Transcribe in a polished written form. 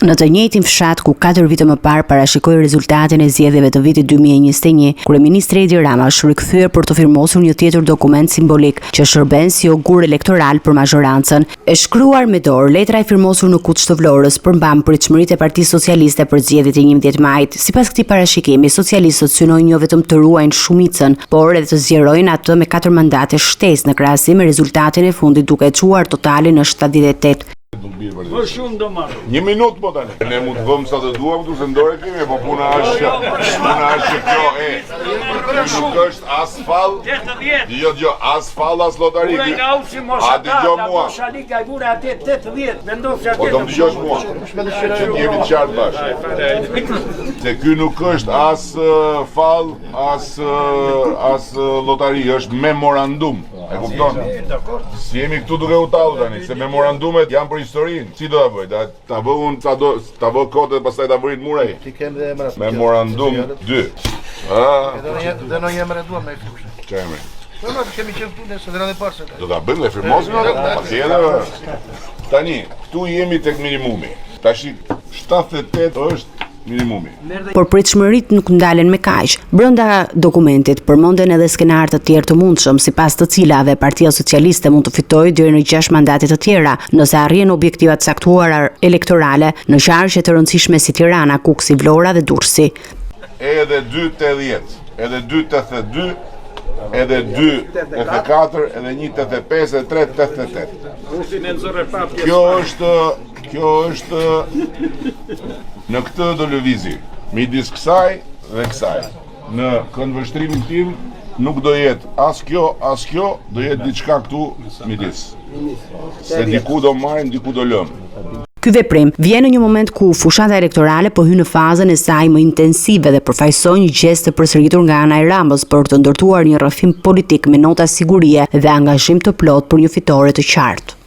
Në të njëjtin fshat ku 4 vite më parë parashikoi rezultatin e zgjedhjeve të vitit 2021, kryeministri Edi Rama është rikthyer për të firmosur një tjetër dokument simbolik që shërben si ogur elektoral për mazhorancën. E shkruar me dorë, letra e firmosur në Kutç të Vlorës përmban pritshmëritë e Partisë Socialiste për zgjedhjet e 11 majit. Sipas këtij parashikimi, socialistët synojnë jo vetëm të ruajnë shumicën, por edhe të zgjerojnë atë me 4 mandate shtesë në krahasim me rezultatin e fundit duke e çuar totalin në 78. Më shumë do marrë. 1 minutë po tani. Ne mund të vëmë sa të duam këtu se ndore kemi, po puna është kjo nuk është as fall. Jo, as fall as lotari. A dëgjoj mua. Po do të dëgjosh mua. Që jemi të qartë bashkë. Se ky nuk është as fall, as lotari, është memorandum. E kupton? Si jemi këtu duke u tallu tani, se memorandumet janë për historinë. Si do ta bëj? Ta bëj unë ta bëj kodë dhe pastaj ta vrit muraj. Memorandum 2. Dhe në emër e duam me këtu. Çemri. Po kemi qenë këtu nëse dhe parë. Do ta bëjmë dhe firmosim patjetër. Tani, këtu jemi tek minimumi. Tash 78 është minimumi. Por pritshmëritë nuk ndalen me kaq. Brenda dokumentit përmenden edhe skenarë të tjerë të mundshëm, sipas të cilave Partia Socialiste mund të fitojë deri në 6 mandate të tjera, nëse arrin objektivat caktuara elektorale në qarqe të rëndësishme si Tirana, Kuksi, Vlora dhe Durrësi. Edhe 280, edhe 282, edhe 284, edhe 185, edhe 388. Kjo është në këtë do lëvizi, midis kësaj dhe kësaj. Në këndvështrimin tim nuk do jetë as kjo, do jetë diçka këtu midis. Se diku do marrim, diku do lëmë. Ky veprim vjen në një moment ku fushata elektorale po hyn në fazën e saj më intensive dhe përfaqëson një gest të përsëritur nga ana e Ramës për të ndërtuar një rrëfim politik me nota sigurie dhe angazhim të plot për një fitore të qartë.